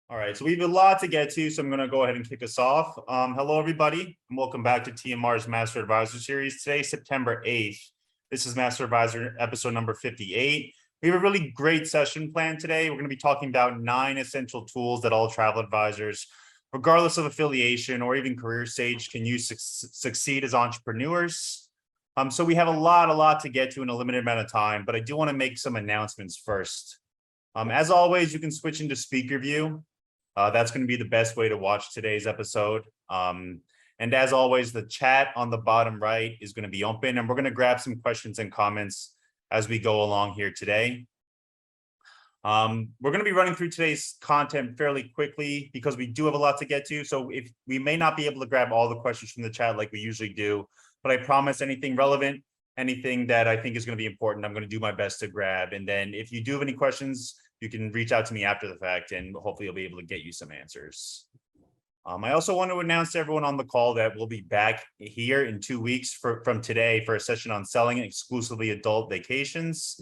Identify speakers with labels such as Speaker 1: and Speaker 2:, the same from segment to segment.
Speaker 1: All right, so we have a lot to get to, so I'm going to go ahead and kick us off. Hello, everybody, and welcome back to TMR's Master Advisor series. Today, September 8th. This is Master Advisor episode number 58. We have a really great session planned today. We're going to be talking about 9 essential tools that all travel advisors, regardless of affiliation or even career stage, can use to succeed as entrepreneurs. So we have a lot to get to in a limited amount of time, but I do want to make some announcements first. As always, you can switch into speaker view. That's going to be the best way to watch today's episode. And as always, the chat on the bottom right is going to be open, and we're going to grab some questions and comments as we go along here today. We're going to be running through today's content fairly quickly because we do have a lot to get to. So if we may not be able to grab all the questions from the chat like we usually do, but I promise anything relevant, anything that I think is going to be important, I'm going to do my best to grab. And then if you do have any questions, you can reach out to me after the fact, and hopefully I'll be able to get you some answers. I also want to announce to everyone on the call that we'll be back here in 2 weeks from today for a session on selling exclusively adult vacations.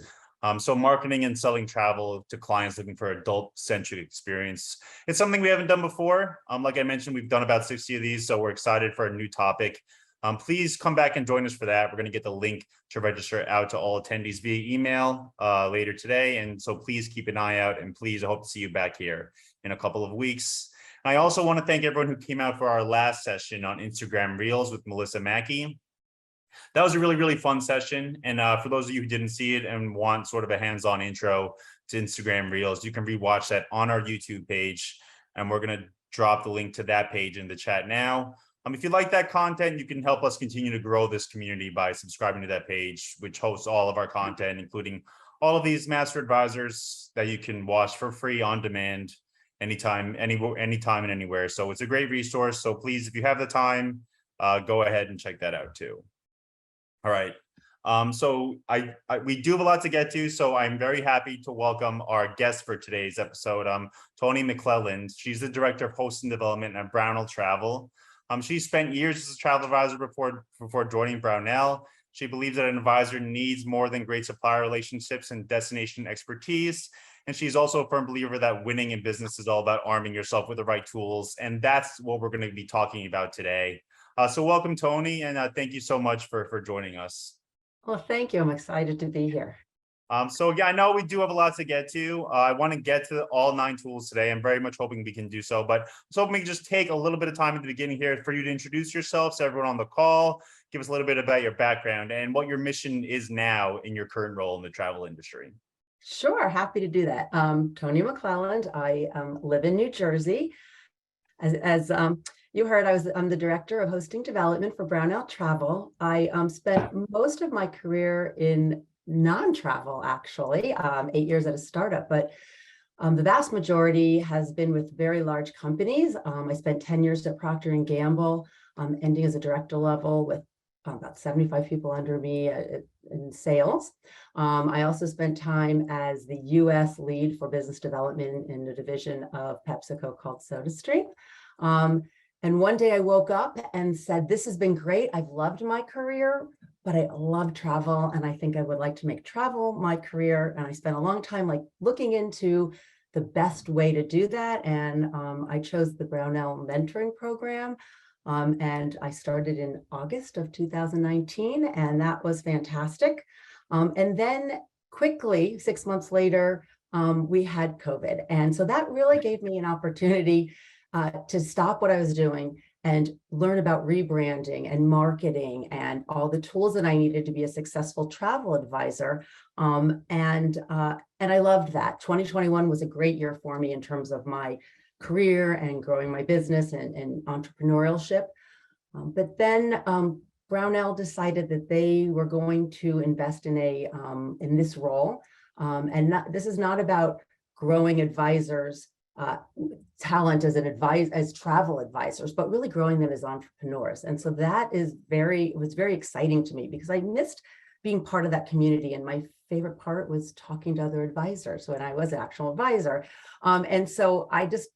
Speaker 1: So marketing and selling travel to clients looking for adult-centric experience. It's something we haven't done before. Like I mentioned, we've done about 60 of these, so we're excited for a new topic. Please come back and join us for that. We're going to get the link to register out to all attendees via email later today. And so please keep an eye out, and please, I hope to see you back here in a couple of weeks. I also want to thank everyone who came out for our last session on Instagram Reels with Melissa Mackey. That was a really fun session. And for those of you who didn't see it and want sort of a hands-on intro to Instagram Reels, you can rewatch that on our YouTube page. And we're going to drop the link to that page in the chat now. If you like that content, you can help us continue to grow this community by subscribing to that page, which hosts all of our content, including all of these master advisors that you can watch for free on demand anytime and anywhere. So it's a great resource. So please, if you have the time, go ahead and check that out too. All right. So we do have a lot to get to. So I'm very happy to welcome our guest for today's episode, Toni Mcclelland. She's the Director of Host and Development at Brownell Travel. She spent years as a travel advisor before joining Brownell. She believes that an advisor needs more than great supplier relationships and destination expertise. And she's also a firm believer that winning in business is all about arming yourself with the right tools. And that's what we're going to be talking about today. So welcome, Toni, and thank you so much for joining us.
Speaker 2: Well, thank you. I'm excited to be here.
Speaker 1: So yeah, I know we do have a lot to get to. I want to get to all 9 tools today. I'm very much hoping we can do so, but so hoping we can just take a little bit of time at the beginning here for you to introduce yourself to everyone on the call, give us a little bit about your background and what your mission is now in your current role in the travel industry.
Speaker 2: Sure, happy to do that. Toni Mcclelland. I live in New Jersey. As you heard, I'm the Director of Hosting Development for Brownell Travel. I spent most of my career in non-travel, actually, 8 years at a startup, but the vast majority has been with very large companies. I spent 10 years at Procter & Gamble, ending as a director level with about 75 people under me in sales. I also spent time as the US lead for business development in a division of PepsiCo called SodaStream. And one day I woke up and said, this has been great. I've loved my career, but I love travel, and I think I would like to make travel my career. And I spent a long time looking into the best way to do that. And I chose the Brownell mentoring program. And I started in August of 2019, and that was fantastic. And then quickly, 6 months later, we had COVID. And so that really gave me an opportunity to stop what I was doing and learn about rebranding and marketing and all the tools that I needed to be a successful travel advisor. And I loved that. 2021 was a great year for me in terms of my career and growing my business and entrepreneurship. But then Brownell decided that they were going to invest in in this role. This is not about growing advisors talent as travel advisors, but really growing them as entrepreneurs. And so that was very exciting to me because I missed being part of that community. And my favorite part was talking to other advisors when I was an actual advisor. And so I just,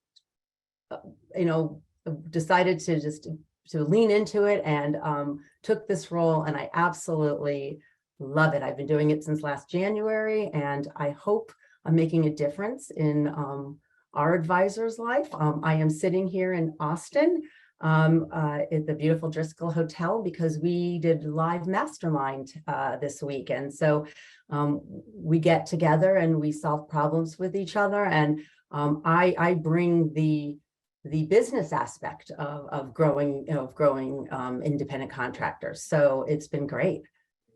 Speaker 2: decided to lean into it and took this role, and I absolutely love it. I've been doing it since last January, and I hope I'm making a difference in our advisor's life. I am sitting here in Austin at the beautiful Driscoll Hotel because we did live mastermind this week. And so we get together and we solve problems with each other. And I bring the business aspect of growing independent contractors. So it's been great.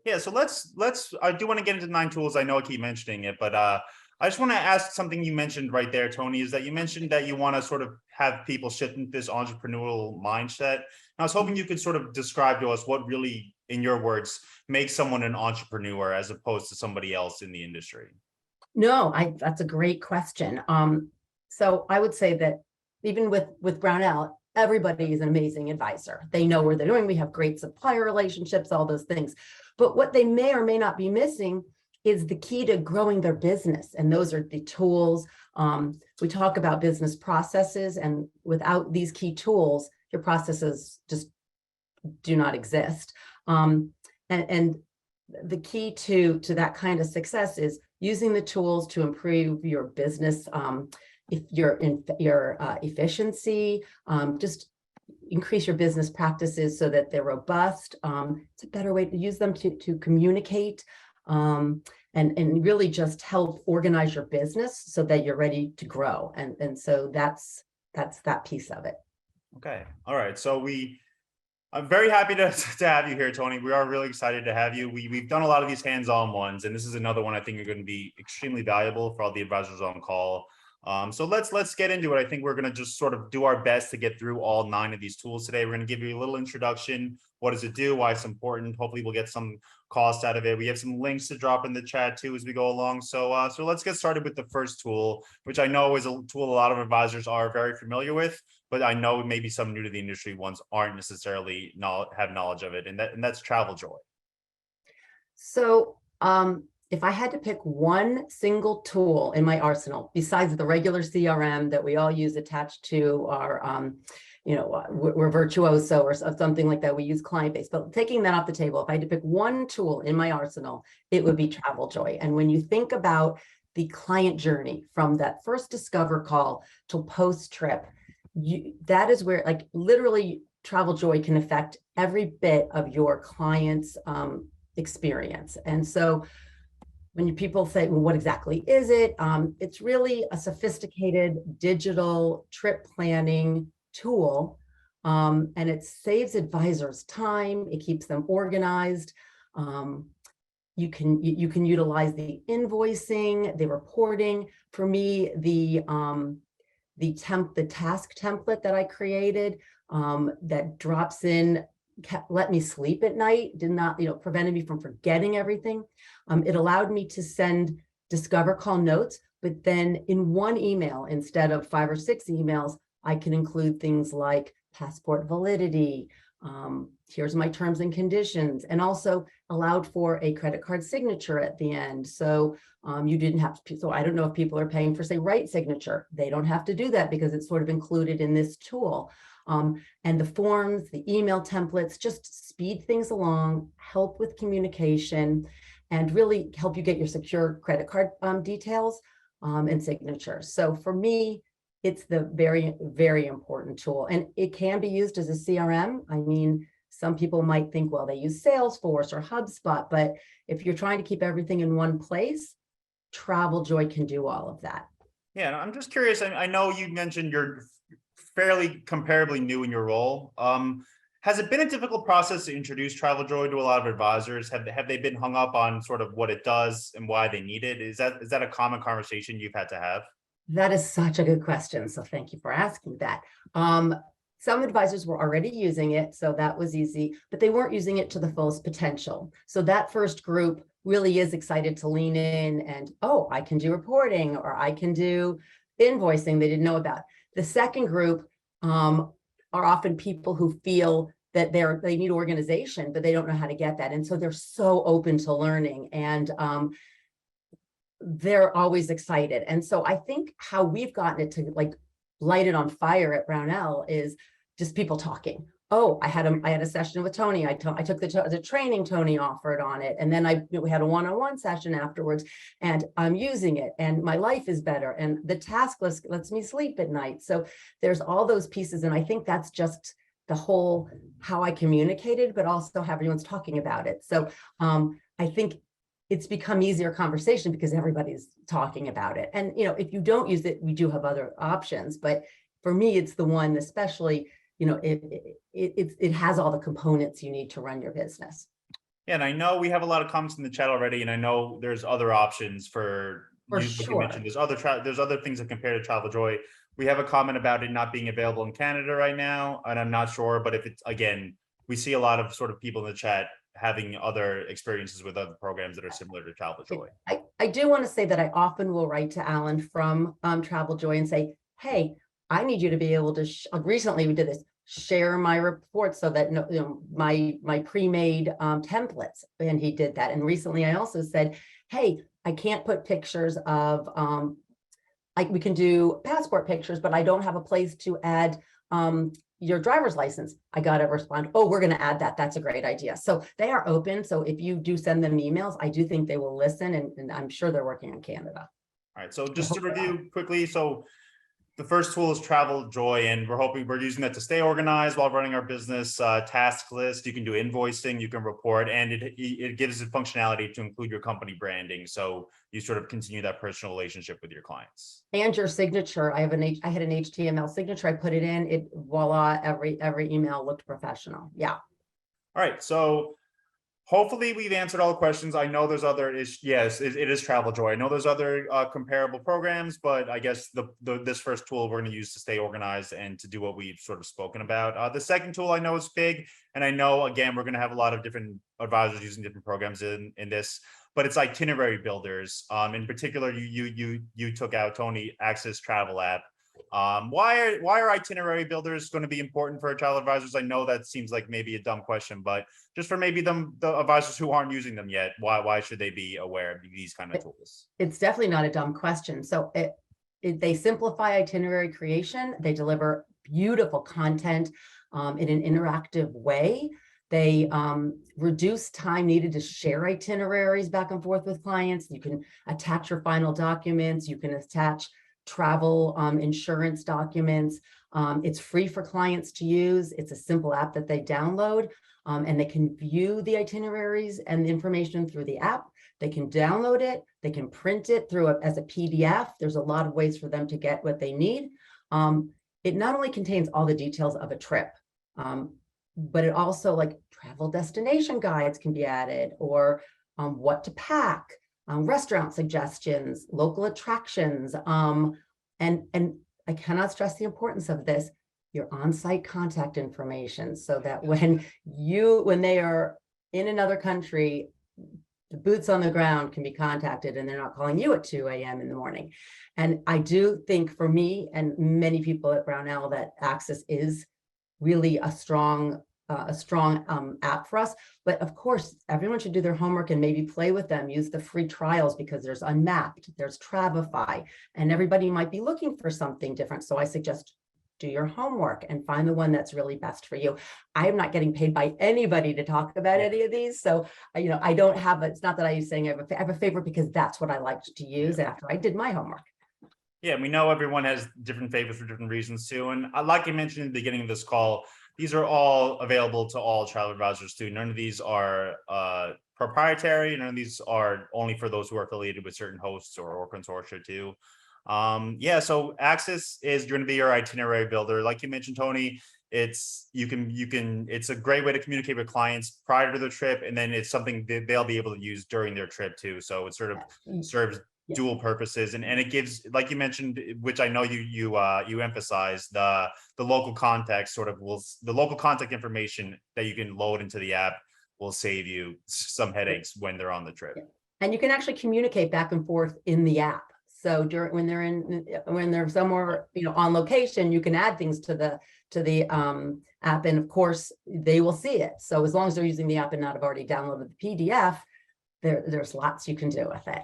Speaker 1: Yeah, so let's I do want to get into 9 tools. I know I keep mentioning it, but I just want to ask something you mentioned right there, Tony, is that you mentioned that you want to sort of have people shift into this entrepreneurial mindset. And I was hoping you could sort of describe to us what really, in your words, makes someone an entrepreneur as opposed to somebody else in the industry.
Speaker 2: No, that's a great question. So I would say that even with Brownell, everybody is an amazing advisor. They know what they're doing. We have great supplier relationships, all those things. But what they may or may not be missing is the key to growing their business. And those are the tools. We talk about business processes, and without these key tools, your processes just do not exist. And the key to that kind of success is using the tools to improve your business, if your efficiency, just increase your business practices so that they're robust. It's a better way to use them to communicate, and really just help organize your business so that you're ready to grow. And so that's that piece of it.
Speaker 1: Okay. All right. So I'm very happy to have you here, Tony. We are really excited to have you. We've done a lot of these hands-on ones, and this is another one I think are going to be extremely valuable for all the advisors on call. So let's get into it. I think we're going to just sort of do our best to get through all 9 of these tools today. We're going to give you a little introduction. What does it do? Why it's important? Hopefully we'll get some cost out of it. We have some links to drop in the chat too as we go along. So let's get started with the first tool, which I know is a tool a lot of advisors are very familiar with, but I know maybe some new to the industry ones aren't necessarily have knowledge of it. And that's Travel Joy.
Speaker 2: So if I had to pick one single tool in my arsenal, besides the regular CRM that we all use attached to our, we're Virtuoso or something like that, we use client-based, but taking that off the table, if I had to pick one tool in my arsenal, it would be Travel Joy. And when you think about the client journey from that first discover call to post-trip, that is where, like, literally Travel Joy can affect every bit of your client's experience. And so when people say, well, what exactly is it? It's really a sophisticated digital trip planning tool, and it saves advisors time. It keeps them organized. You can utilize the invoicing, the reporting. For me, the task template that I created that drops in, let me sleep at night, did not, prevented me from forgetting everything. It allowed me to send discover call notes, but then in one email, instead of 5 or 6 emails, I can include things like passport validity, here's my terms and conditions, and also allowed for a credit card signature at the end. So you didn't have to, so I don't know if people are paying for, say, right signature. They don't have to do that because it's sort of included in this tool. And the forms, the email templates, just speed things along, help with communication, and really help you get your secure credit card details and signatures. So for me, it's the very, very important tool. And it can be used as a CRM. I mean, some people might think, well, they use Salesforce or HubSpot, but if you're trying to keep everything in one place, Travel Joy can do all of that.
Speaker 1: Yeah, I'm just curious. I know you mentioned you're fairly comparably new in your role. Has it been a difficult process to introduce Travel Joy to a lot of advisors? Have they been hung up on sort of what it does and why they need it? Is that a common conversation you've had to have?
Speaker 2: That is such a good question. So thank you for asking that. Some advisors were already using it, so that was easy, but they weren't using it to the fullest potential. So that first group really is excited to lean in and, oh, I can do reporting or I can do invoicing they didn't know about. The second group are often people who feel that they need organization, but they don't know how to get that. And so they're so open to learning, and they're always excited. And so I think how we've gotten it to like light it on fire at Brownell is just people talking. Oh, I had a session with Tony. I took the training Tony offered on it. And then we had a one-on-one session afterwards, and I'm using it and my life is better. And the task list lets me sleep at night. So there's all those pieces. And I think that's just the whole, how I communicated, but also how everyone's talking about it. So I think it's become easier conversation because everybody's talking about it. And, if you don't use it, we do have other options, but for me, it's the one, especially, it has all the components you need to run your business.
Speaker 1: Yeah, and I know we have a lot of comments in the chat already, and I know there's other options for you
Speaker 2: Sure.
Speaker 1: mentioned. There's other things that compare to Travel Joy. We have a comment about it not being available in Canada right now, and I'm not sure, but if it's, again, we see a lot of sort of people in the chat having other experiences with other programs that are similar to Travel Joy.
Speaker 2: I do want to say that I often will write to Alan from Travel Joy and say, hey, I need you to be able to, recently we did this, share my reports so that my pre-made templates, and he did that. And recently I also said, hey, I can't put pictures of like we can do passport pictures, but I don't have a place to add your driver's license. I got to respond, oh, we're going to add that. That's a great idea. So they are open. So if you do send them emails, I do think they will listen, and I'm sure they're working on Canada.
Speaker 1: All right, so just to review quickly, so the first tool is Travel Joy, and we're using that to stay organized while running our business. Task list, you can do invoicing, you can report, and it gives it functionality to include your company branding, so you sort of continue that personal relationship with your clients.
Speaker 2: And your signature. I had an HTML signature. I put it in. It voila. Every email looked professional. Yeah.
Speaker 1: All right, so hopefully we've answered all the questions. I know there's other issues. Yes, it is Travel Joy. I know there's other comparable programs, but I guess this first tool we're going to use to stay organized and to do what we've sort of spoken about. The second tool I know is big, and I know, again, we're going to have a lot of different advisors using different programs in this, but it's Itinerary Builders. In particular, you took out, Tony, Access Travel app. Why are Itinerary Builders going to be important for travel advisors? I know that seems like maybe a dumb question, but just for maybe the advisors who aren't using them yet, why should they be aware of these kind of tools?
Speaker 2: It's definitely not a dumb question. So they simplify itinerary creation. They deliver beautiful content in an interactive way. They reduce time needed to share itineraries back and forth with clients. You can attach your final documents. You can attach travel insurance documents. It's free for clients to use. It's a simple app that they download, and they can view the itineraries and the information through the app. They can download it. They can print it as a PDF. There's a lot of ways for them to get what they need. It not only contains all the details of a trip, but it also, like, travel destination guides can be added, or what to pack, restaurant suggestions, local attractions, and I cannot stress the importance of this, your on-site contact information, so that when they are in another country, the boots on the ground can be contacted and they're not calling you at 2 a.m. in the morning. And I do think, for me and many people at Brownell, that Access is really a strong app for us. But of course, everyone should do their homework and maybe play with them, use the free trials, because there's Unmapped, there's Travify, and everybody might be looking for something different. So I suggest do your homework and find the one that's really best for you. I am not getting paid by anybody to talk about any of these. So, I don't have, it's not that I'm saying I have a favorite, because that's what I liked to use after I did my homework.
Speaker 1: Yeah, we know everyone has different favorites for different reasons too. And like I mentioned in the beginning of this call, these are all available to all travel advisors too. None of these are proprietary. None of these are only for those who are affiliated with certain hosts or consortia too. So Access is going to be your itinerary builder. Like you mentioned, Tony, it's a great way to communicate with clients prior to the trip, and then it's something that they'll be able to use during their trip too. So it sort of serves dual purposes, and it gives, like you mentioned, which I know you emphasize, the local context the local contact information that you can load into the app will save you some headaches when they're on the trip.
Speaker 2: And you can actually communicate back and forth in the app. So when they're somewhere, on location, you can add things to the app, and of course they will see it. So as long as they're using the app and not have already downloaded the PDF, there's lots you can do with it.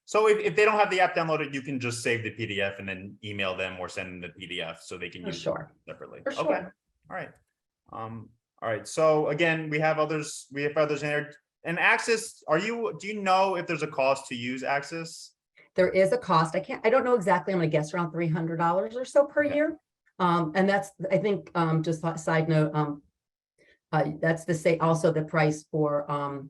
Speaker 1: So if they don't have the app downloaded, you can just save the PDF and then email them or send them the PDF so they can use it separately.
Speaker 2: For sure.
Speaker 1: Okay. All right. All right. So again, we have others in there. And Axis, do you know if there's a cost to use Axis?
Speaker 2: There is a cost. I don't know exactly. I'm gonna guess around $300 or so per
Speaker 1: Okay.
Speaker 2: year. And that's, I think, just a side note, that's also the price for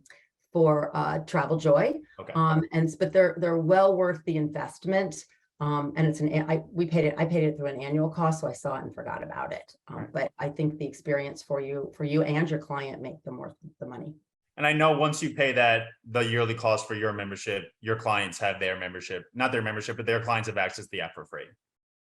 Speaker 2: Travel Joy.
Speaker 1: Okay.
Speaker 2: But they're well worth the investment. And it's I paid it through an annual cost, so I saw it and forgot about it.
Speaker 1: Right.
Speaker 2: But I think the experience for you and your client make them worth the money.
Speaker 1: And I know once you pay the yearly cost for your membership, your clients have their membership, not their membership, but their clients have access to the app for free.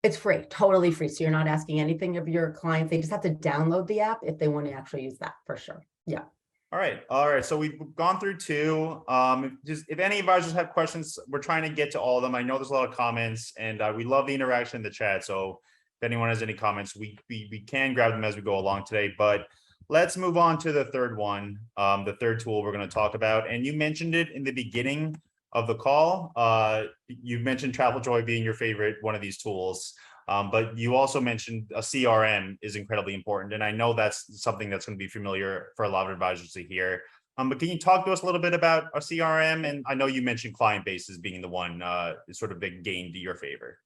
Speaker 2: It's free, totally free. So you're not asking anything of your clients. They just have to download the app if they want to actually use that, for sure. Yeah.
Speaker 1: All right. So we've gone through two. If any advisors have questions, we're trying to get to all of them. I know there's a lot of comments, and we love the interaction in the chat. So if anyone has any comments, we can grab them as we go along today. But let's move on to the third one, the third tool we're going to talk about. And you mentioned it in the beginning of the call. You mentioned Travel Joy being your favorite one of these tools. But you also mentioned a CRM is incredibly important. And I know that's something that's going to be familiar for a lot of advisors to hear. But can you talk to us a little bit about a CRM? And I know you mentioned client base as being the one sort of big gain to your favor.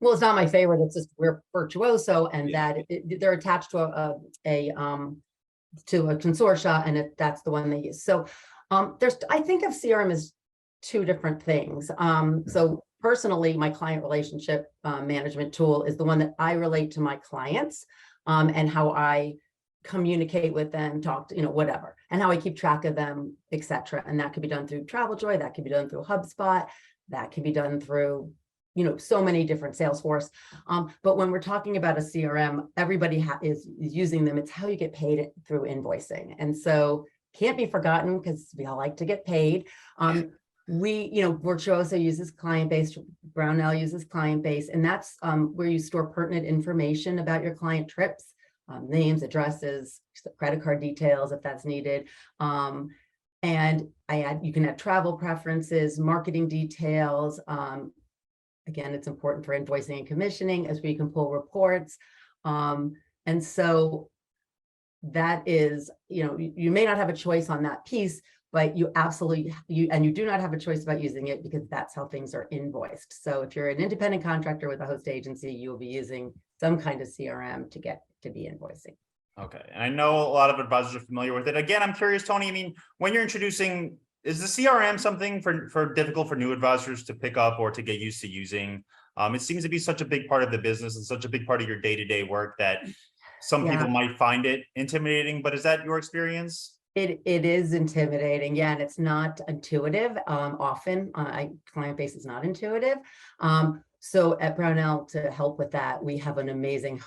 Speaker 2: Well, it's not my favorite. It's just we're virtuoso, and that they're attached to a consortia, and that's the one they use. So I think of CRM as two different things. So personally, my client relationship management tool is the one that I relate to my clients, and how I communicate with them, talk to, whatever, and how I keep track of them, etc. And that could be done through Travel Joy, that could be done through HubSpot, that can be done through, so many different Salesforce. But when we're talking about a CRM, everybody is using them. It's how you get paid through invoicing. And so can't be forgotten because we all like to get paid. Virtuoso uses client base, Brownell uses client base, and that's where you store pertinent information about your client trips, names, addresses, credit card details if that's needed. And you can add travel preferences, marketing details. Again, it's important for invoicing and commissioning as we can pull reports. And so that is, you may not have a choice on that piece, but you do not have a choice about using it because that's how things are invoiced. So if you're an independent contractor with a host agency, you will be using some kind of CRM to be invoicing.
Speaker 1: Okay. And I know a lot of advisors are familiar with it. Again, I'm curious, Tony, I mean, when you're introducing, is the CRM something for difficult for new advisors to pick up or to get used to using? It seems to be such a big part of the business and such a big part of your day-to-day work that some people might find it intimidating, but is that your experience?
Speaker 2: It is intimidating, yeah, and it's not intuitive. Often, client base is not intuitive. So at Brownell, to help with that, we have an amazing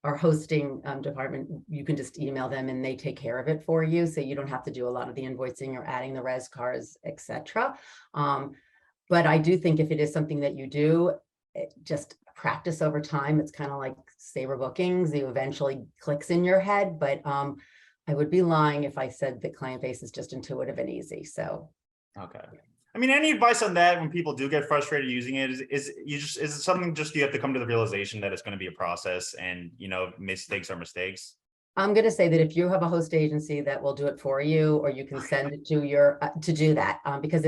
Speaker 2: our hosting department. You can just email them and they take care of it for you. So you don't have to do a lot of the invoicing or adding the res cars, etc. But I do think if it is something that you do, just practice over time. It's kind of like Sabre bookings. You eventually clicks in your head, but I would be lying if I said that client base is just intuitive and easy. So,
Speaker 1: okay. I mean, any advice on that when people do get frustrated using it? Is it something just you have to come to the realization that it's going to be a process and, mistakes are mistakes?
Speaker 2: I'm going to say that if you have a host agency that will do it for you, or you can send it to do that, because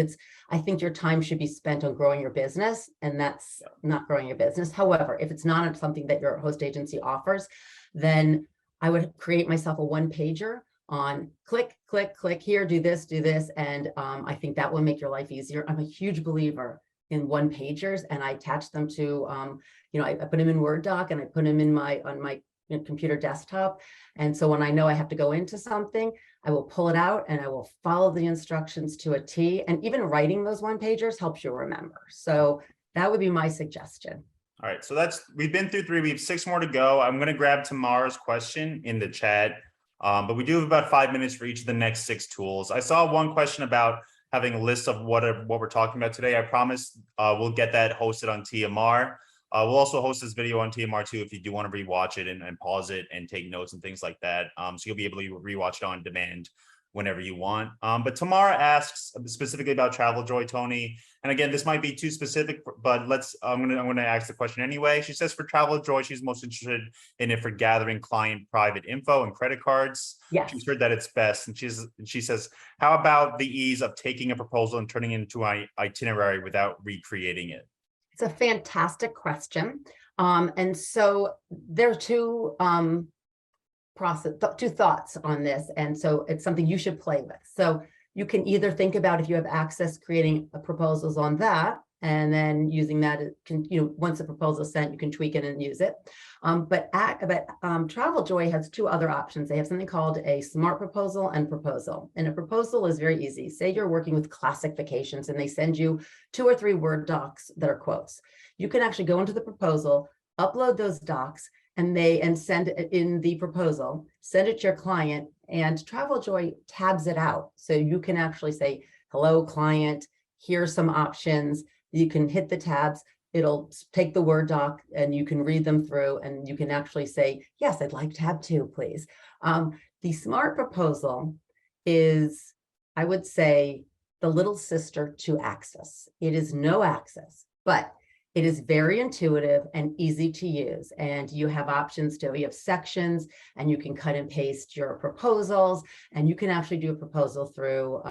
Speaker 2: I think your time should be spent on growing your business, and that's not growing your business. However, if it's not something that your host agency offers, then I would create myself a one-pager on click, click, click here, do this. And I think that will make your life easier. I'm a huge believer in one-pagers, and I attach them to, I put them in Word doc and I put them on my computer desktop. And so when I know I have to go into something, I will pull it out and I will follow the instructions to a T. And even writing those one-pagers helps you remember. So that would be my suggestion.
Speaker 1: All right, so we've been through 3, we have 6 more to go. I'm going to grab Tamara's question in the chat, but we do have about 5 minutes for each of the next 6 tools. I saw one question about having a list of what we're talking about today. I promise we'll get that hosted on TMR. We'll also host this video on TMR too if you do want to rewatch it and pause it and take notes and things like that. So you'll be able to rewatch it on demand. whenever you want. But Tamara asks specifically about Travel Joy, Tony. And again, this might be too specific, but I'm gonna ask the question anyway. She says for Travel Joy, she's most interested in it for gathering client private info and credit cards.
Speaker 2: Yes.
Speaker 1: She's heard that it's best, and she says, how about the ease of taking a proposal and turning it into an itinerary without recreating it?
Speaker 2: It's a fantastic question. And so there are two thoughts on this. And so it's something you should play with. So you can either think about, if you have access, creating proposals on that, and then using that, once the proposal is sent, you can tweak it and use it. But Travel Joy has two other options. They have something called a smart proposal and proposal. And a proposal is very easy. Say you're working with classic vacations and they send you 2 or 3 Word docs that are quotes. You can actually go into the proposal, upload those docs, and send it in the proposal, send it to your client, and Travel Joy tabs it out. So you can actually say, hello, client, here's some options. You can hit the tabs. It'll take the Word doc and you can read them through, and you can actually say, yes, I'd like tab 2, please. The smart proposal is, I would say, the little sister to Access. It is no access, but it is very intuitive and easy to use. And you have options you have sections, and you can cut and paste your proposals, and you can actually do a proposal through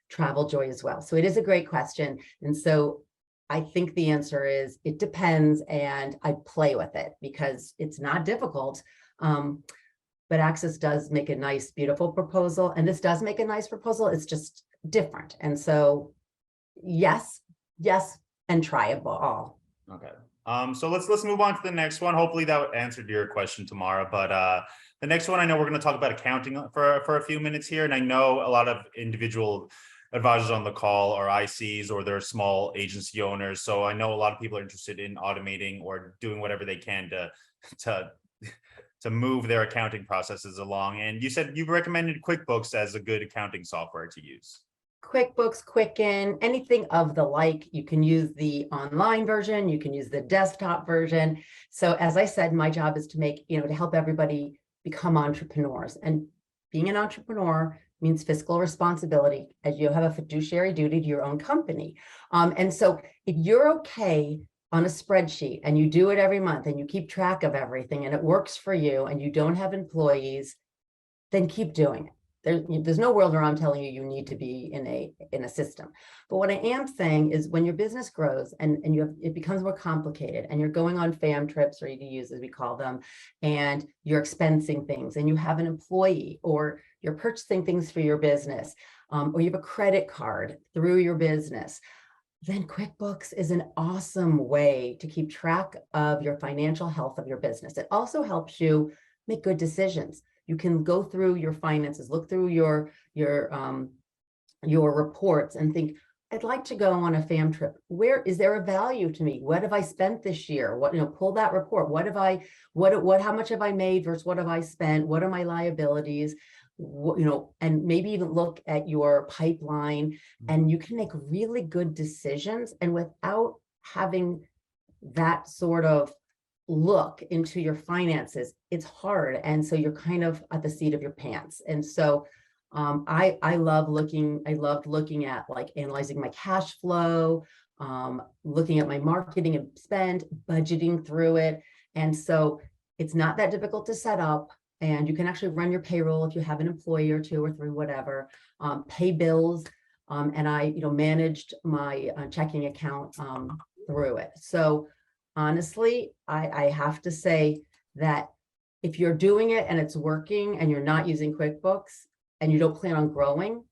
Speaker 2: Travel Joy as well. So it is a great question. And so I think the answer is it depends, and I play with it because it's not difficult. But Access does make a nice, beautiful proposal. And this does make a nice proposal. It's just different. And so yes, and try it all.
Speaker 1: Okay. So let's move on to the next one. Hopefully that answered your question, Tamara. But the next one, I know we're going to talk about accounting for a few minutes here. And I know a lot of individual advisors on the call are ICs, or they're small agency owners. So I know a lot of people are interested in automating or doing whatever they can to move their accounting processes along. And you said you've recommended QuickBooks as a good accounting software to use.
Speaker 2: QuickBooks, Quicken, anything of the like. You can use the online version, you can use the desktop version. So as I said, my job is to help everybody become entrepreneurs. And being an entrepreneur means fiscal responsibility, as you have a fiduciary duty to your own company. And so if you're okay on a spreadsheet and you do it every month and you keep track of everything and it works for you and you don't have employees, then keep doing it. There's no world where I'm telling you need to be in a system. But what I am saying is, when your business grows and it becomes more complicated, and you're going on fam trips, or EDUs as we call them, and you're expensing things, and you have an employee, or you're purchasing things for your business, or you have a credit card through your business, then QuickBooks is an awesome way to keep track of your financial health of your business. It also helps you make good decisions. You can go through your finances, look through your reports, and think, I'd like to go on a fam trip. Where is there a value to me? What have I spent this year? Pull that report. How much have I made versus what have I spent? What are my liabilities? And maybe even look at your pipeline, and you can make really good decisions. And without having that sort of look into your finances, it's hard. And so you're kind of at the seat of your pants. And so I loved looking at, like, analyzing my cash flow, looking at my marketing and spend, budgeting through it. And so it's not that difficult to set up, and you can actually run your payroll if you have an employee or 2 or 3, whatever, pay bills. And I, managed my checking account through it. So honestly, I have to say that if you're doing it and it's working and you're not using QuickBooks and you don't plan on growing,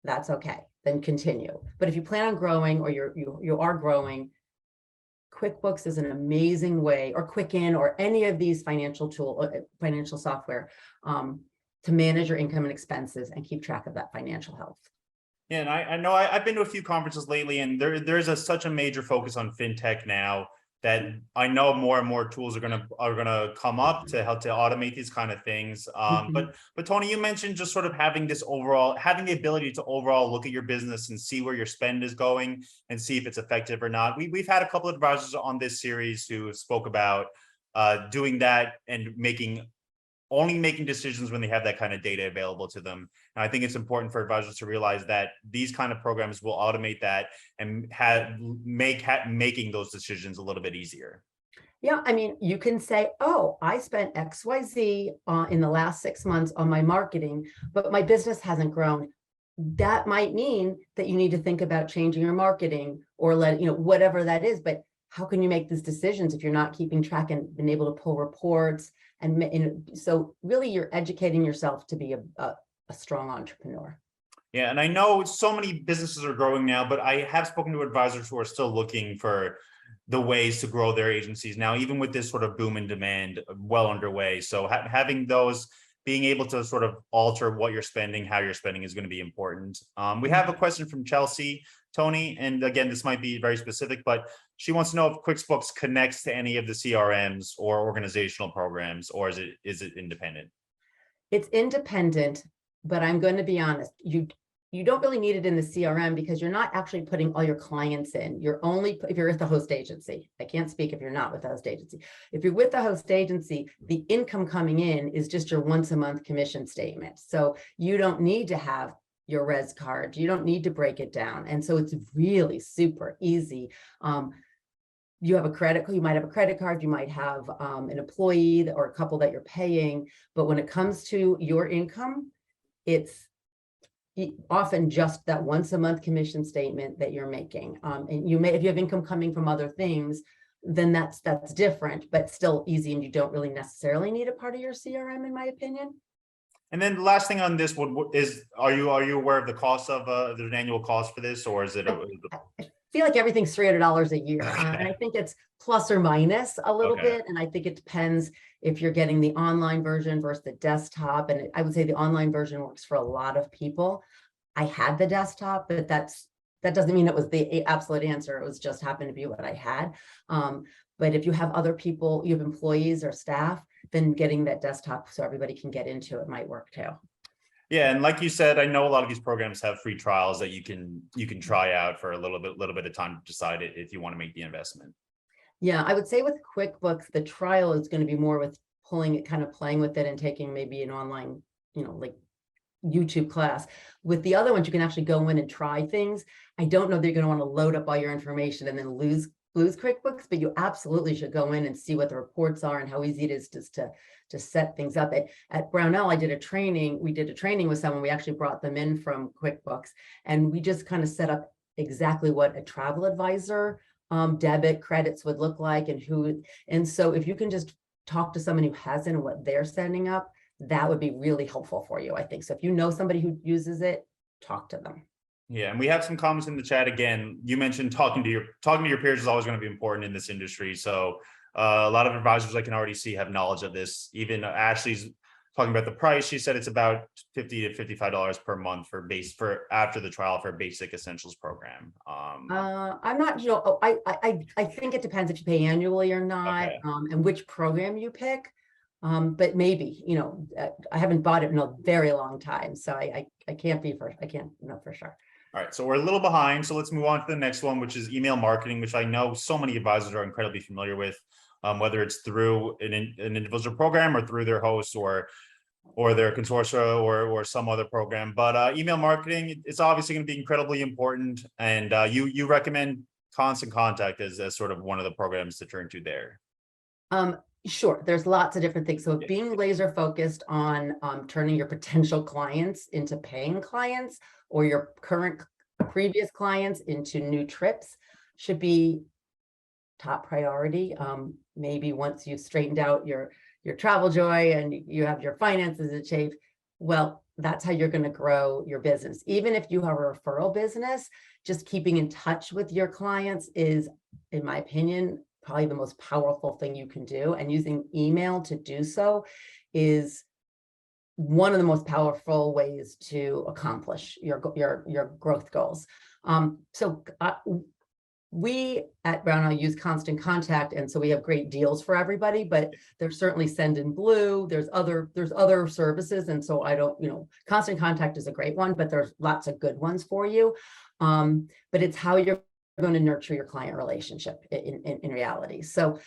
Speaker 2: that's okay, then continue. But if you plan on growing, or you are growing, QuickBooks is an amazing way, or Quicken, or any of these financial software, to manage your income and expenses and keep track of that financial health.
Speaker 1: Yeah, and I know I've been to a few conferences lately, and there's such a major focus on fintech now, that I know more and more tools are gonna come up to help to automate these kind of things. But Tony, you mentioned just sort of having the ability to overall look at your business and see where your spend is going and see if it's effective or not. We've had a couple of advisors on this series who spoke about doing that and making only making decisions when they have that kind of data available to them. And I think it's important for advisors to realize that these kind of programs will automate that and making those decisions a little bit easier.
Speaker 2: Yeah, I mean, you can say, oh, I spent XYZ in the last 6 months on my marketing, but my business hasn't grown. That might mean that you need to think about changing your marketing or whatever that is. But how can you make these decisions if you're not keeping track and been able to pull reports? And so really you're educating yourself to be a strong entrepreneur.
Speaker 1: Yeah, and I know so many businesses are growing now, but I have spoken to advisors who are still looking for the ways to grow their agencies now, even with this sort of boom in demand well underway. So having those, being able to sort of alter what you're spending, how you're spending is going to be important. We have a question from Chelsea, Tony, and again, this might be very specific, but she wants to know if QuickBooks connects to any of the CRMs or organizational programs, or is it independent?
Speaker 2: It's independent, but I'm going to be honest, you don't really need it in the CRM because you're not actually putting all your clients in. You're only, if you're with the host agency. I can't speak if you're not with the host agency. If you're with the host agency, the income coming in is just your once a month commission statement. So you don't need to have your res card. You don't need to break it down. And so it's really super easy. You have a credit, you might have a credit card, you might have an employee or a couple that you're paying. But when it comes to your income, it's often just that once a month commission statement that you're making. And you may, if you have income coming from other things, then that's different, but still easy. And you don't really necessarily need a part of your CRM, in my opinion.
Speaker 1: And then the last thing on this is, are you aware of the cost of there's an annual cost for this, or is it?
Speaker 2: I feel like everything's $300 a year. And I think it's plus or minus a little bit. And I think it depends if you're getting the online version versus the desktop. And I would say the online version works for a lot of people. I had the desktop, but that doesn't mean it was the absolute answer. It was just happened to be what I had. But if you have other people, you have employees or staff, then getting that desktop so everybody can get into it might work too.
Speaker 1: Yeah, and like you said, I know a lot of these programs have free trials that you can try out for a little bit of time to decide if you want to make the investment.
Speaker 2: Yeah, I would say with QuickBooks, the trial is going to be more with pulling it, kind of playing with it and taking maybe an online, like YouTube class. With the other ones, you can actually go in and try things. I don't know that you're going to want to load up all your information and then lose QuickBooks, but you absolutely should go in and see what the reports are and how easy it is just to set things up. At Brownell, we did a training with someone. We actually brought them in from QuickBooks, and we just kind of set up exactly what a travel advisor debit credits would look like and so if you can just talk to someone who has it and what they're setting up, that would be really helpful for you, I think. So if you know somebody who uses it, talk to them.
Speaker 1: Yeah, and we have some comments in the chat. Again, you mentioned talking to your peers is always going to be important in this industry. So a lot of advisors I can already see have knowledge of this. Even Ashley's talking about the price. She said it's about $50 to $55 per month for after the trial for a basic essentials program. I'm
Speaker 2: not, I think it depends if you pay annually or not, and which program you pick. But maybe, I haven't bought it in a very long time, so I can't know for sure.
Speaker 1: All right, so we're a little behind. So let's move on to the next one, which is email marketing, which I know so many advisors are incredibly familiar with, whether it's through an individual program or through their host or their consortia or some other program. But email marketing, it's obviously going to be incredibly important. And you recommend Constant Contact as sort of one of the programs to turn to there.
Speaker 2: Sure. There's lots of different things. So being laser focused on turning your potential clients into paying clients or your previous clients into new trips should be top priority. Maybe once you've straightened out your travel joy and you have your finances in shape, well, that's how you're going to grow your business. Even if you have a referral business, just keeping in touch with your clients is, in my opinion, probably the most powerful thing you can do. And using email to do so is one of the most powerful ways to accomplish your growth goals. We at Brownell use Constant Contact, and so we have great deals for everybody, but there's certainly Send in Blue, there's other services. And so Constant Contact is a great one, but there's lots of good ones for you. But it's how you're going to nurture your client relationship in reality. So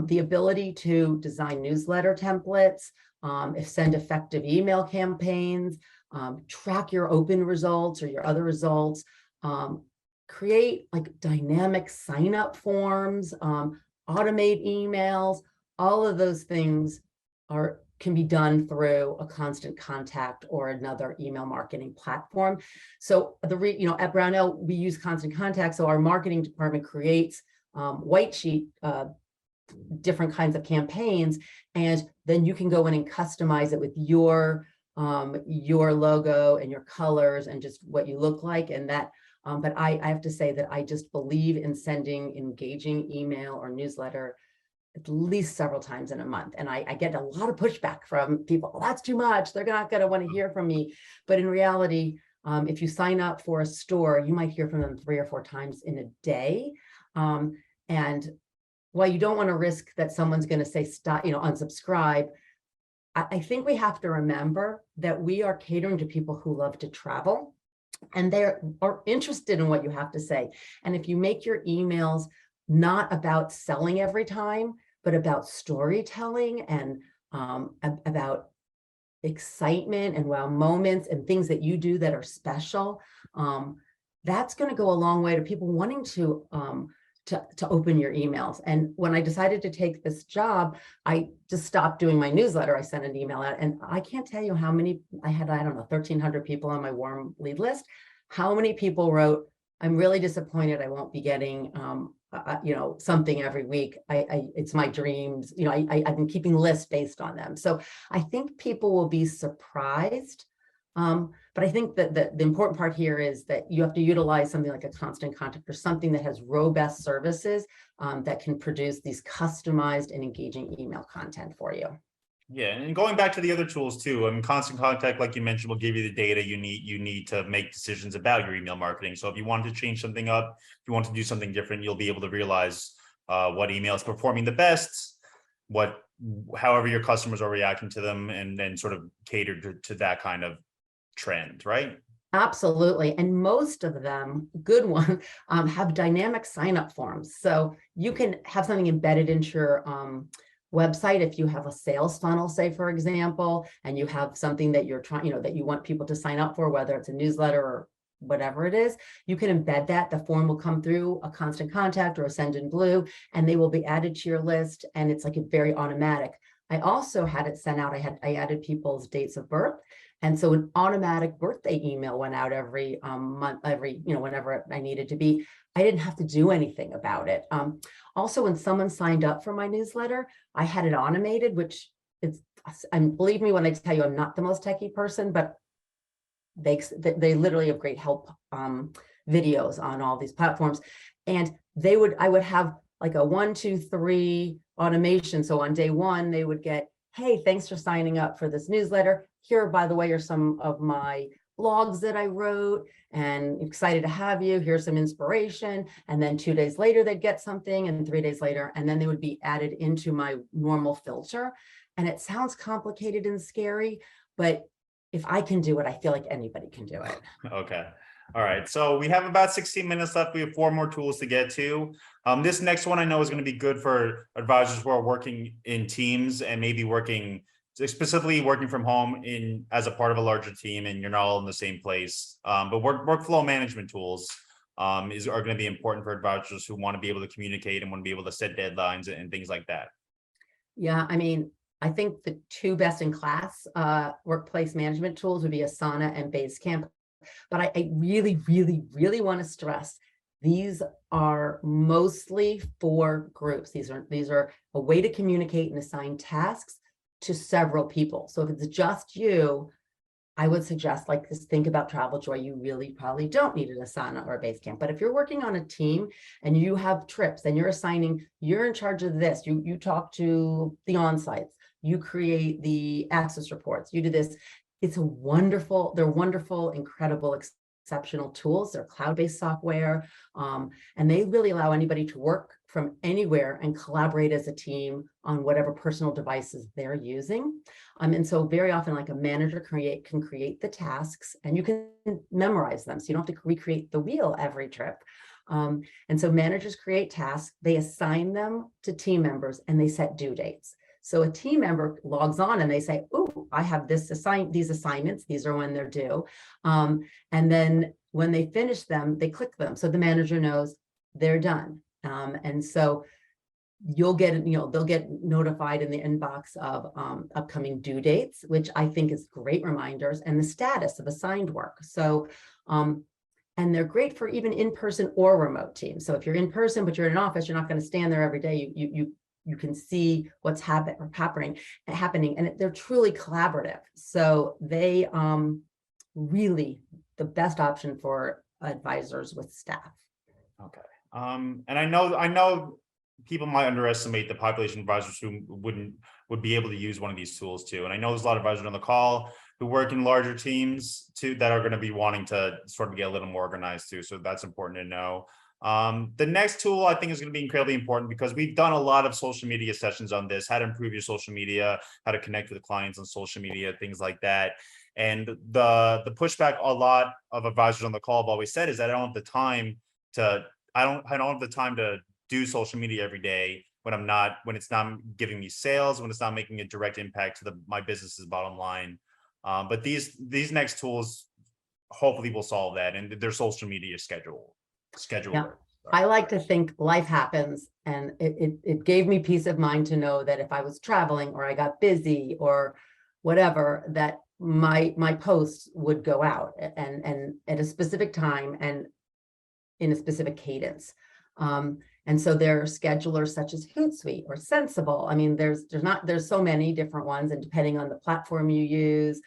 Speaker 2: the ability to design newsletter templates, if send effective email campaigns, track your open results or your other results, create like dynamic sign-up forms, automate emails. All of those things can be done through a Constant Contact or another email marketing platform. So at Brownell, we use Constant Contact. So our marketing department creates white sheet, different kinds of campaigns, and then you can go in and customize it with your logo and your colors and just what you look like. And that, but I have to say that I just believe in sending engaging email or newsletter at least several times in a month. And I get a lot of pushback from people. Oh, that's too much. They're not going to want to hear from me. But in reality, if you sign up for a store, you might hear from them 3 or 4 times in a day. And while you don't want to risk that someone's going to say stop, unsubscribe, I think we have to remember that we are catering to people who love to travel, and they are interested in what you have to say. And if you make your emails not about selling every time, but about storytelling and about excitement and wow moments and things that you do that are special, that's going to go a long way to people wanting to open your emails. And when I decided to take this job, I just stopped doing my newsletter. I sent an email out, and I can't tell you how many I had. I don't know, 1,300 people on my warm lead list. How many people wrote, "I'm really disappointed I won't be getting something every week. It's my dreams. I've been keeping lists based on them." So I think people will be surprised. But I think that the important part here is that you have to utilize something like a Constant Contact or something that has robust services that can produce these customized and engaging email content for you.
Speaker 1: Yeah, and going back to the other tools too, Constant Contact, like you mentioned, will give you the data you need to make decisions about your email marketing. So if you want to change something up, if you want to do something different, you'll be able to realize what email is performing the best, however your customers are reacting to them, and then sort of cater to that kind of trend, right?
Speaker 2: Absolutely. And most of them, good ones, have dynamic sign-up forms. So you can have something embedded into your website. If you have a sales funnel, say, for example, and you have something that you're trying, that you want people to sign up for, whether it's a newsletter or whatever it is, you can embed that. The form will come through a Constant Contact or a Send in Blue, and they will be added to your list. And it's like a very automatic. I also had it sent out. I added people's dates of birth. And so an automatic birthday email went out every month, whenever I needed to be. I didn't have to do anything about it. Also, when someone signed up for my newsletter, I had it automated, which and believe me when I tell you, I'm not the most techie person, but they literally have great help videos on all these platforms. And I would have like a 1, 2, 3 automation. So on day 1, they would get, "Hey, thanks for signing up for this newsletter. Here, by the way, are some of my blogs that I wrote, and excited to have you. Here's some inspiration." And then 2 days later, they'd get something, and 3 days later, and then they would be added into my normal filter. And it sounds complicated and scary, but if I can do it, I feel like anybody can do it.
Speaker 1: Okay. All right. So we have about 16 minutes left. We have 4 more tools to get to. This next one I know is going to be good for advisors who are working in teams and maybe specifically working from home as a part of a larger team, and you're not all in the same place. But workflow management tools are going to be important for advisors who want to be able to communicate and want to be able to set deadlines and things like that.
Speaker 2: Yeah, I think the 2 best in class workplace management tools would be Asana and Basecamp. But I really, really, really want to stress these are mostly for groups. These are a way to communicate and assign tasks to several people. So if it's just you, I would suggest think about Travel Joy. You really probably don't need an Asana or a Basecamp. But if you're working on a team and you have trips and you're in charge of this, you talk to the on-sites, you create the access reports, you do this. They're wonderful, incredible, exceptional tools. They're cloud-based software, and they really allow anybody to work from anywhere and collaborate as a team on whatever personal devices they're using. And so very often, like a manager can create the tasks, and you can memorize them. So you don't have to recreate the wheel every trip. And so managers create tasks, they assign them to team members, and they set due dates. So a team member logs on and they say, oh, I have these assignments. These are when they're due. And then when they finish them, they click them. So the manager knows they're done. And so you'll get, they'll get notified in the inbox of upcoming due dates, which I think is great reminders, and the status of assigned work. So, and they're great for even in-person or remote teams. So if you're in person, but you're in an office, you're not going to stand there every day. You can see what's happening, and they're truly collaborative. So they really the best option for advisors with staff.
Speaker 1: Okay. And I know people might underestimate the population of advisors who would be able to use one of these tools too. And I know there's a lot of advisors on the call who work in larger teams too that are going to be wanting to sort of get a little more organized too. So that's important to know. The next tool I think is going to be incredibly important because we've done a lot of social media sessions on this, how to improve your social media, how to connect with clients on social media, things like that. And the pushback a lot of advisors on the call have always said is that I don't have the time to do social media every day when it's not giving me sales, when it's not making a direct impact to my business's bottom line. But these next tools hopefully will solve that, and their social media schedule.
Speaker 2: Yeah. I like to think life happens, and it gave me peace of mind to know that if I was traveling or I got busy or whatever, that my posts would go out and at a specific time and in a specific cadence. And so there are schedulers such as Hootsuite or Sensible. I mean, there's so many different ones, and depending on the platform you use,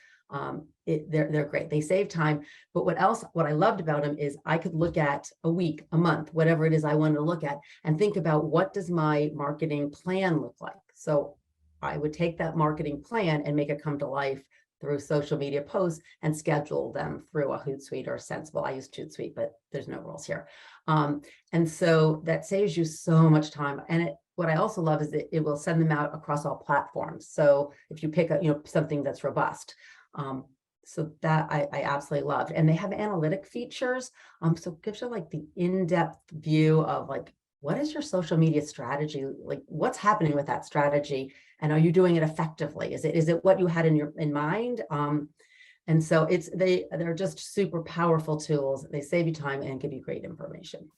Speaker 2: they're great. They save time. But what I loved about them is I could look at a week, a month, whatever it is I wanted to look at, and think about what does my marketing plan look like. So I would take that marketing plan and make it come to life through social media posts and schedule them through a Hootsuite or Sensible. I use Hootsuite, but there's no rules here. And so that saves you so much time. And what I also love is that it will send them out across all platforms. So if you pick something that's robust, so that I absolutely loved. And they have analytic features. So it gives you like the in-depth view of like, what is your social media strategy? Like, what's happening with that strategy? And are you doing it effectively? Is it what you had in mind? And so they're just super powerful tools. They save you time and give you great information.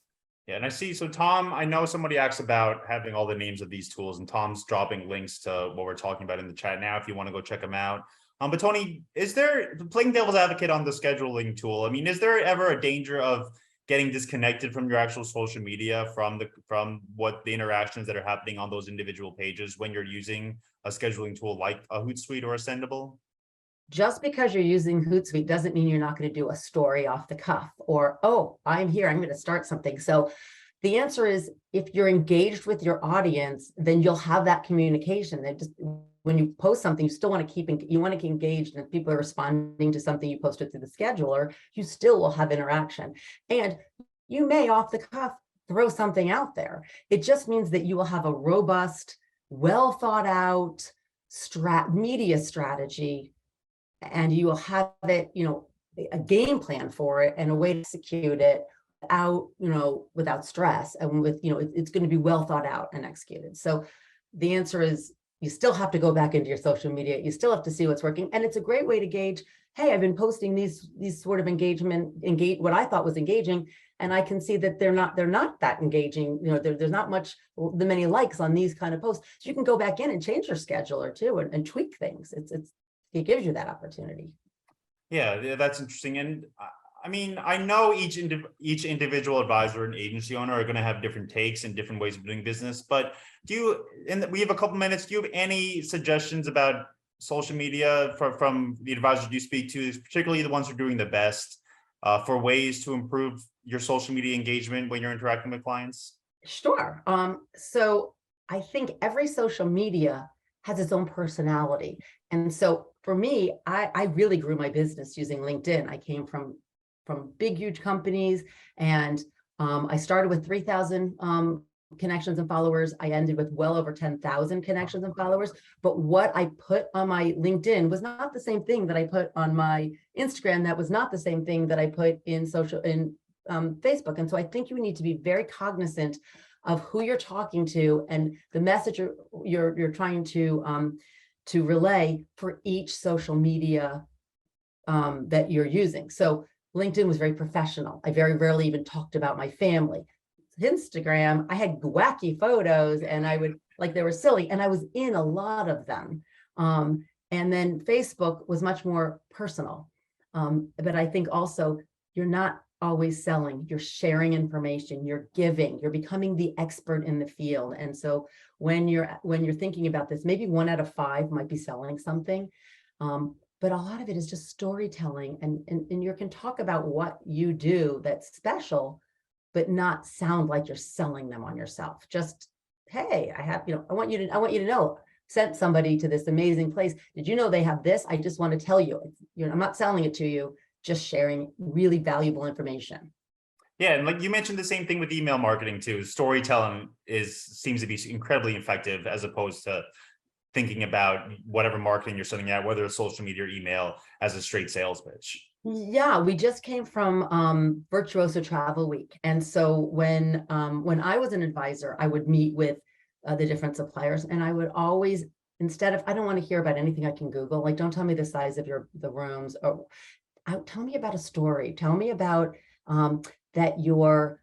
Speaker 1: Yeah, and I see. So Tom, I know somebody asked about having all the names of these tools, and Tom's dropping links to what we're talking about in the chat now if you want to go check them out. But Tony, is there, playing devil's advocate on the scheduling tool, I mean, is there ever a danger of getting disconnected from your actual social media from what the interactions that are happening on those individual pages when you're using a scheduling tool like a Hootsuite or a Sendible?
Speaker 2: Just because you're using Hootsuite doesn't mean you're not going to do a story off the cuff or, oh, I'm here, I'm going to start something. So the answer is, if you're engaged with your audience, then you'll have that communication. That just when you post something, you still want to keep engaged, and if people are responding to something you posted through the scheduler, you still will have interaction. And you may off the cuff throw something out there. It just means that you will have a robust, well thought out media strategy, and you will have it, a game plan for it and a way to execute it without stress, and with, it's going to be well thought out and executed. So the answer is, you still have to go back into your social media. You still have to see what's working. And it's a great way to gauge, hey, I've been posting these sort of what I thought was engaging, and I can see that they're not that engaging. There's not many likes on these kind of posts. So you can go back in and change your scheduler too, and tweak things. It gives you that opportunity.
Speaker 1: Yeah, that's interesting. And I mean, I know each individual advisor and agency owner are going to have different takes and different ways of doing business. But we have a couple minutes. Do you have any suggestions about social media from the advisors you speak to, particularly the ones who are doing the best, for ways to improve your social media engagement when you're interacting with clients?
Speaker 2: Sure. So I think every social media has its own personality. And so for me, I really grew my business using LinkedIn. I came from big, huge companies, and I started with 3,000 connections and followers. I ended with well over 10,000 connections and followers. But what I put on my LinkedIn was not the same thing that I put on my Instagram. That was not the same thing that I put in Facebook. And so I think you need to be very cognizant of who you're talking to and the message you're trying to relay for each social media that you're using. So LinkedIn was very professional. I very rarely even talked about my family. Instagram, I had wacky photos and I would like, they were silly, and I was in a lot of them. And then Facebook was much more personal. But I think also you're not always selling, you're sharing information, you're giving, you're becoming the expert in the field. And so when you're thinking about this, maybe 1 out of 5 might be selling something. But a lot of it is just storytelling, and you can talk about what you do that's special, but not sound like you're selling them on yourself. Just, hey, I have, I want you to know, sent somebody to this amazing place. Did you know they have this? I just want to tell you, I'm not selling it to you, just sharing really valuable information.
Speaker 1: Yeah, and like you mentioned the same thing with email marketing too. Storytelling seems to be incredibly effective as opposed to thinking about whatever marketing you're sending out, whether it's social media or email, as a straight sales pitch.
Speaker 2: Yeah, we just came from Virtuoso Travel Week. And so when I was an advisor, I would meet with the different suppliers, and I would always, instead of, I don't want to hear about anything I can Google, like, don't tell me the size of the rooms, or tell me about a story. Tell me about that your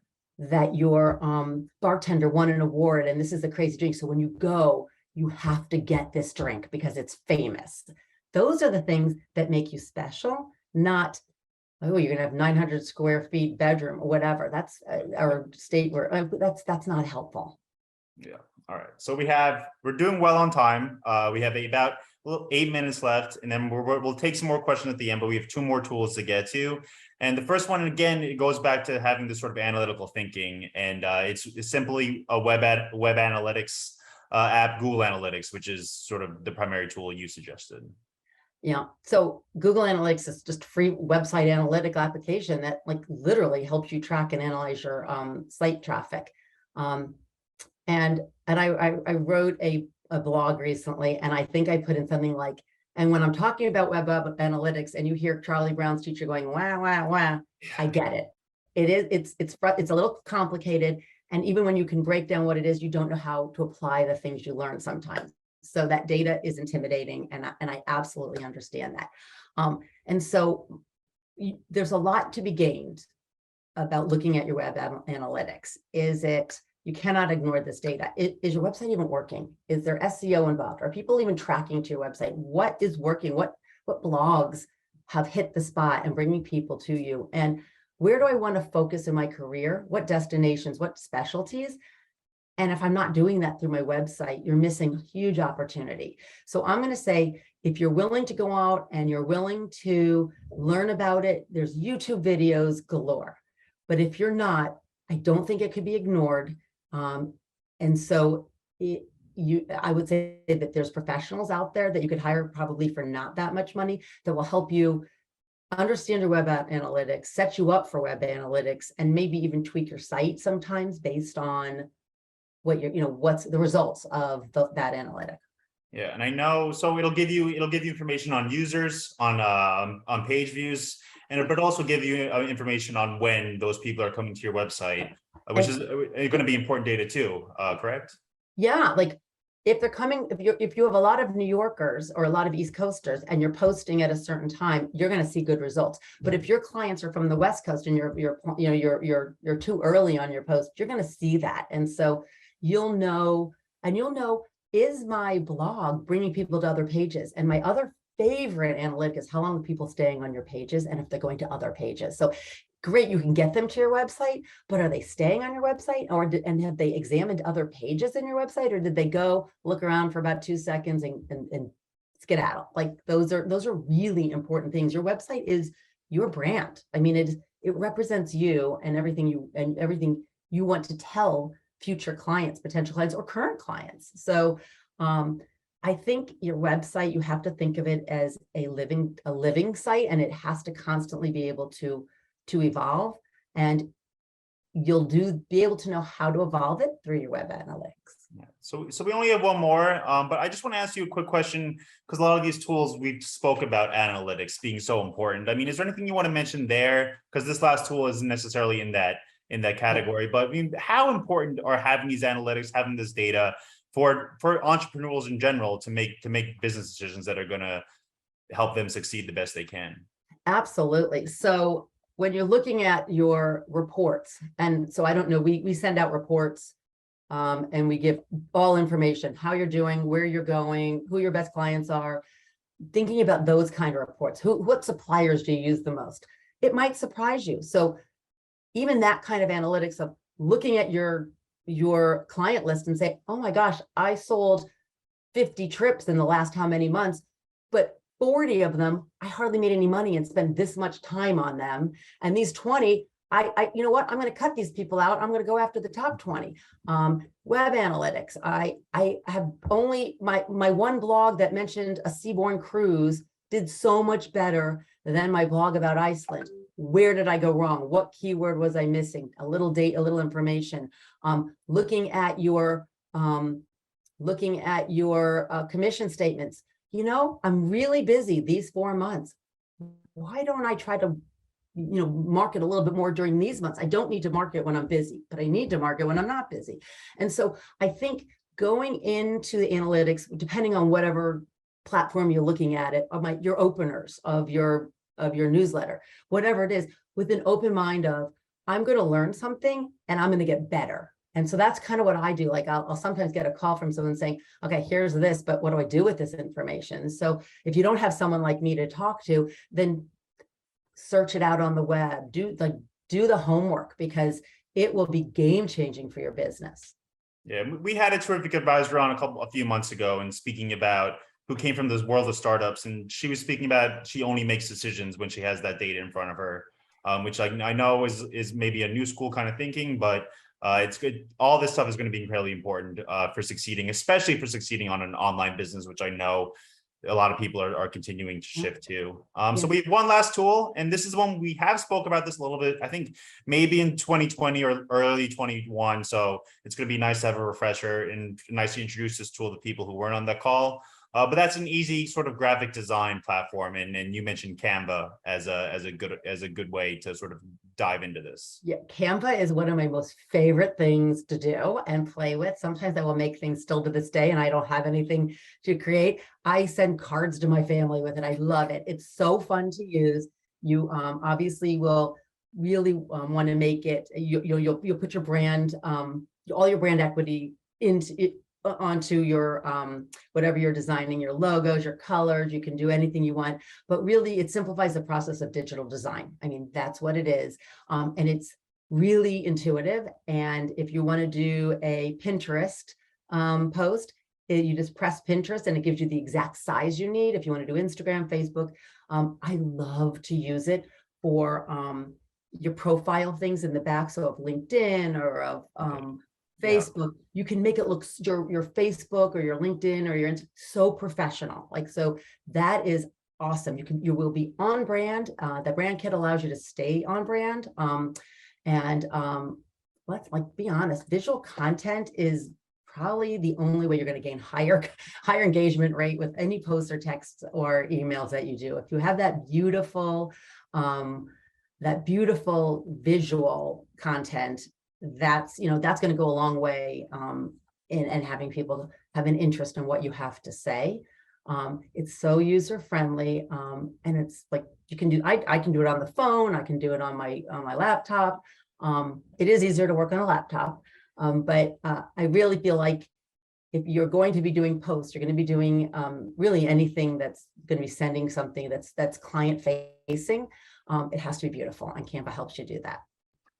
Speaker 2: bartender won an award and this is a crazy drink. So when you go, you have to get this drink because it's famous. Those are the things that make you special, not, oh, you're gonna have 900 square feet bedroom or whatever. That's or state where that's not helpful.
Speaker 1: Yeah. All right. So we're doing well on time. We have about 8 minutes left, and then we'll take some more questions at the end, but we have 2 more tools to get to. And the first one, again, it goes back to having this sort of analytical thinking, and it's simply a web analytics app, Google Analytics, which is sort of the primary tool you suggested.
Speaker 2: Yeah. So Google Analytics is just a free website analytic application that like literally helps you track and analyze your site traffic. And I wrote a blog recently, and I think I put in something like, and when I'm talking about web analytics and you hear Charlie Brown's teacher going, wah, wah, wah, I get it. It's a little complicated. And even when you can break down what it is, you don't know how to apply the things you learn sometimes. So that data is intimidating, and I absolutely understand that. And so there's a lot to be gained about looking at your web analytics. You cannot ignore this data. Is your website even working? Is there SEO involved? Are people even tracking to your website? What is working? What blogs have hit the spot and bringing people to you? And where do I want to focus in my career? What destinations, what specialties? And if I'm not doing that through my website, you're missing a huge opportunity. So I'm going to say, if you're willing to go out and you're willing to learn about it, there's YouTube videos galore. But if you're not, I don't think it could be ignored. And so I would say that there's professionals out there that you could hire probably for not that much money that will help you understand your web analytics, set you up for web analytics, and maybe even tweak your site sometimes based on what what's the results of that analytic.
Speaker 1: Yeah, and I know, so it'll give you information on users, on page views, but also give you information on when those people are coming to your website, which is going to be important data too, correct?
Speaker 2: Yeah, like if they're coming, if you have a lot of New Yorkers or a lot of East Coasters and you're posting at a certain time, you're going to see good results. But if your clients are from the West Coast and you're too early on your post, you're going to see that, and so you'll know, is my blog bringing people to other pages? And my other favorite analytic is how long are people staying on your pages and if they're going to other pages. So great, you can get them to your website, but are they staying on your website, and have they examined other pages in your website, or did they go look around for about 2 seconds and skedaddle? Like those are really important things. Your website is your brand. I mean, it represents you and everything you want to tell future clients, potential clients, or current clients. So I think your website, you have to think of it as a living site, and it has to constantly be able to evolve, and you'll be able to know how to evolve it through your web analytics.
Speaker 1: Yeah. So we only have one more, but I just want to ask you a quick question, because a lot of these tools we've spoke about analytics being so important. I mean, is there anything you want to mention there? Because this last tool isn't necessarily in that in that category. But I mean, how important are having these analytics, having this data for entrepreneurs in general to make business decisions that are going to help them succeed the best they can?
Speaker 2: Absolutely. So when you're looking at your reports, and so I don't know, we send out reports and we give all information, how you're doing, where you're going, who your best clients are, thinking about those kind of reports. What suppliers do you use the most? It might surprise you. So even that kind of analytics of looking at your client list and say, oh my gosh, I sold 50 trips in the last how many months, but 40 of them, I hardly made any money and spent this much time on them. And these 20, you know what, I'm going to cut these people out. I'm going to go after the top 20. Web analytics. I have only my one blog that mentioned a seaborne cruise did so much better than my blog about Iceland. Where did I go wrong? What keyword was I missing? A little date, a little information. Looking at your commission statements. You know, I'm really busy these 4 months. Why don't I try to, market a little bit more during these months? I don't need to market when I'm busy, but I need to market when I'm not busy. And so I think going into the analytics, depending on whatever platform you're looking at it, your openers of your newsletter, whatever it is, with an open mind of, I'm going to learn something and I'm going to get better. And so that's kind of what I do. Like I'll sometimes get a call from someone saying, okay, here's this, but what do I do with this information? So if you don't have someone like me to talk to, then search it out on the web, do the homework, because it will be game changing for your business.
Speaker 1: Yeah, we had a terrific advisor on a few months ago and speaking about who came from this world of startups. And she was speaking about she only makes decisions when she has that data in front of her, which I know is maybe a new school kind of thinking, but it's good. All this stuff is going to be incredibly important for succeeding, especially for succeeding on an online business, which I know a lot of people are continuing to shift to. So we have one last tool, and this is one we have spoke about this a little bit, I think maybe in 2020 or early 21. So it's going to be nice to have a refresher and nice to introduce this tool to people who weren't on that call. But that's an easy sort of graphic design platform, and you mentioned Canva as a good way to sort of dive into this.
Speaker 2: Yeah, Canva is one of my most favorite things to do and play with. Sometimes I will make things still to this day, and I don't have anything to create. I send cards to my family with it. I love it. It's so fun to use. You obviously will really want to make it. You'll put your brand, all your brand equity into it, onto your whatever you're designing, your logos, your colors. You can do anything you want, but really it simplifies the process of digital design. I mean, that's what it is. And it's really intuitive. And if you want to do a Pinterest post, you just press Pinterest and it gives you the exact size you need. If you want to do Instagram, Facebook, I love to use it for your profile things in the back. So of LinkedIn or of Facebook, you can make it look your Facebook or your LinkedIn or your so professional. Like, so that is awesome. You will be on brand. The brand kit allows you to stay on brand. Let's be honest, visual content is probably the only way you're going to gain higher engagement rate with any posts or texts or emails that you do. If you have that beautiful visual content, that's going to go a long way in having people have an interest in what you have to say. It's so user friendly, and it's like you can do. I can do it on the phone. I can do it on my laptop. It is easier to work on a laptop, but I really feel like if you're going to be doing posts, you're going to be doing really anything that's going to be sending something that's client facing. It has to be beautiful, and Canva helps you do that.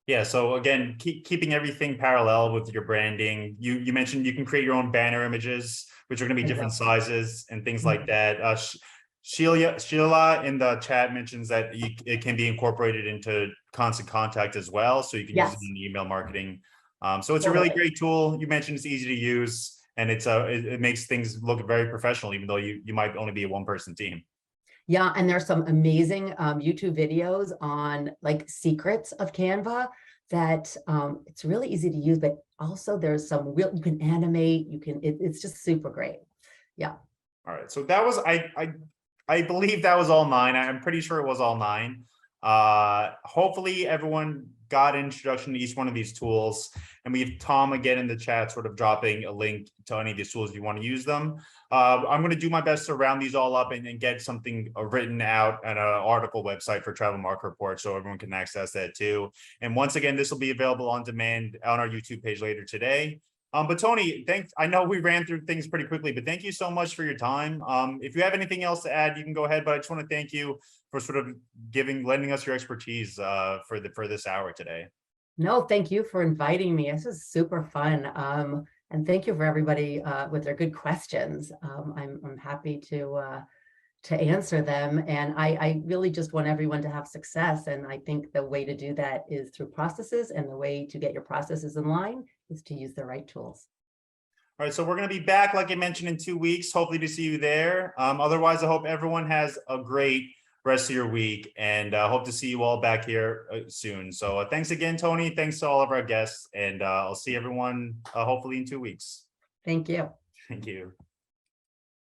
Speaker 1: Yeah. So again, keeping everything parallel with your branding. You mentioned you can create your own banner images, which are going to be different sizes and things like that. Sheila in the chat mentions that it can be incorporated into Constant Contact as well. So you can use it in email marketing. So it's a really great tool. You mentioned it's easy to use, and it makes things look very professional, even though you might only be a one-person team.
Speaker 2: Yeah, and there's some amazing YouTube videos on like secrets of Canva that it's really easy to use, but also there's some real, you can animate, it's just super great. Yeah.
Speaker 1: All right. So that was, I believe that was all 9. I'm pretty sure it was all 9. Hopefully everyone got an introduction to each one of these tools, and we have Tom again in the chat sort of dropping a link to any of these tools if you want to use them. I'm going to do my best to round these all up and get something written out at an article website for Travel Market Report so everyone can access that too. And once again, this will be available on demand on our YouTube page later today. But Tony, thanks. I know we ran through things pretty quickly, but thank you so much for your time. If you have anything else to add, you can go ahead, but I just want to thank you for sort of lending us your expertise for this hour today.
Speaker 2: No, thank you for inviting me. This is super fun. And thank you for everybody with their good questions. I'm happy to answer them. And I really just want everyone to have success. And I think the way to do that is through processes, and the way to get your processes in line is to use the right tools.
Speaker 1: All right, so we're going to be back, like I mentioned, in 2 weeks, hopefully to see you there. Otherwise, I hope everyone has a great rest of your week, and hope to see you all back here soon. So thanks again, Tony. Thanks to all of our guests, and I'll see everyone hopefully in 2 weeks.
Speaker 2: Thank you.
Speaker 1: Thank you.